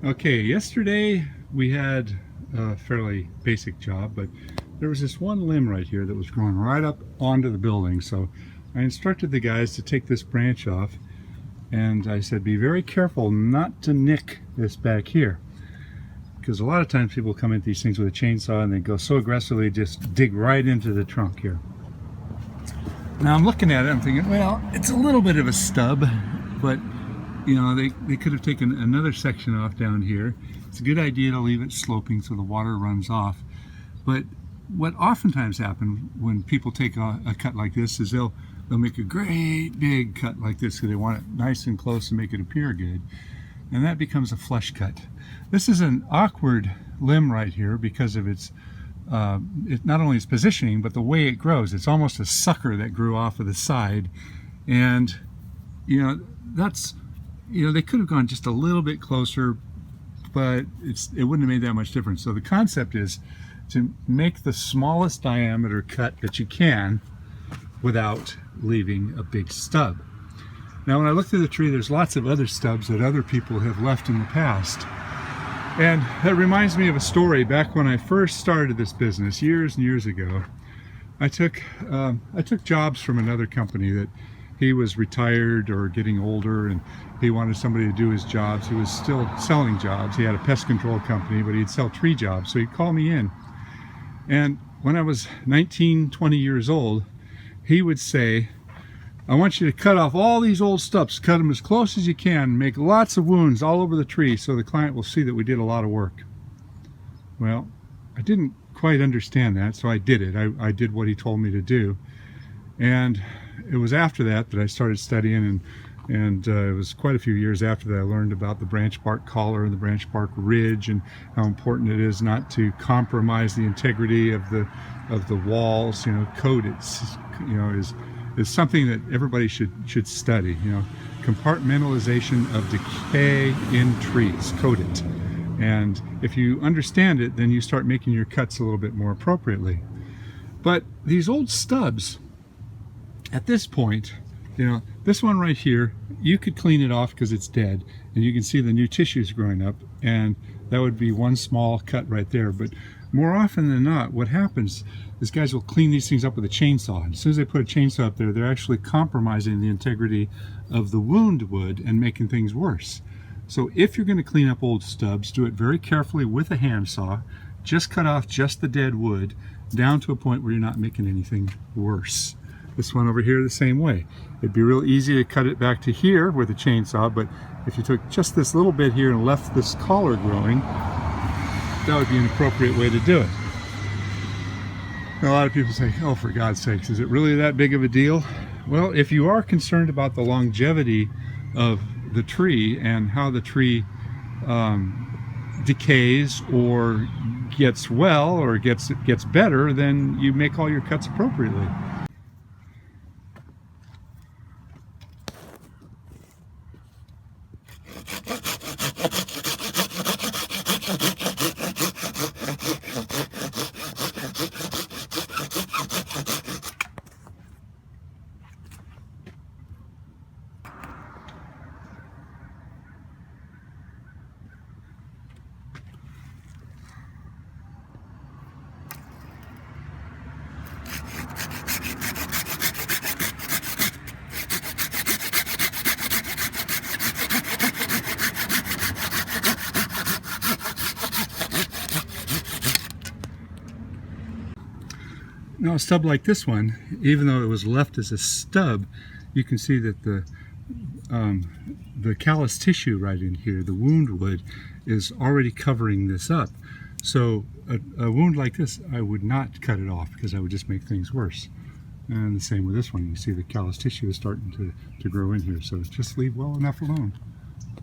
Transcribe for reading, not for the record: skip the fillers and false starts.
Okay, yesterday we had a fairly basic job, but there was this one limb right here that was growing right up onto the building. So I instructed the guys to take this branch off, and I said, be very careful not to nick this back here. Because a lot of times people come at these things with a chainsaw and they go so aggressively, just dig right into the trunk here. Now I'm looking at it, I'm thinking, well, it's a little bit of a stub, but you know, they could have taken another section off down here. It's a good idea to leave it sloping so the water runs off. But what oftentimes happens when people take a cut like this is they'll make a great big cut like this because they want it nice and close to make it appear good. And that becomes a flush cut. This is an awkward limb right here because of its not only its positioning, but the way it grows. It's almost a sucker that grew off of the side. And, you know, that's, you know, they could have gone just a little bit closer, but it wouldn't have made that much difference. So the concept is to make the smallest diameter cut that you can without leaving a big stub. Now when I look through the tree, there's lots of other stubs that other people have left in the past. And that reminds me of a story back when I first started this business years and years ago. I took jobs from another company that he was retired or getting older and he wanted somebody to do his jobs. He was still selling jobs. He had a pest control company, but he'd sell tree jobs. So he'd call me in. And when I was 19, 20 years old, he would say, I want you to cut off all these old stubs, cut them as close as you can, make lots of wounds all over the tree so the client will see that we did a lot of work. Well, I didn't quite understand that, so I did it. I did what he told me to do. And it was after that that I started studying, and it was quite a few years after that I learned about the branch bark collar and the branch bark ridge and how important it is not to compromise the integrity of the walls. You know, coat it, you know, is something that everybody should study. You know, compartmentalization of decay in trees, coat it. And if you understand it, then you start making your cuts a little bit more appropriately. But these old stubs, at this point, you know, this one right here, you could clean it off because it's dead and you can see the new tissues growing up, and that would be one small cut right there. But more often than not, what happens is guys will clean these things up with a chainsaw. And as soon as they put a chainsaw up there, they're actually compromising the integrity of the wound wood and making things worse. So if you're going to clean up old stubs, do it very carefully with a handsaw. Just cut off just the dead wood down to a point where you're not making anything worse. This one over here the same way. It'd be real easy to cut it back to here with a chainsaw, but if you took just this little bit here and left this collar growing, that would be an appropriate way to do it. Now, a lot of people say, oh, for God's sakes, is it really that big of a deal? Well, if you are concerned about the longevity of the tree and how the tree decays or gets well or gets better, then you make all your cuts appropriately. Now a stub like this one, even though it was left as a stub, you can see that the callus tissue right in here, the wound wood, is already covering this up. So a wound like this, I would not cut it off because I would just make things worse. And the same with this one. You see the callus tissue is starting to grow in here, so just leave well enough alone.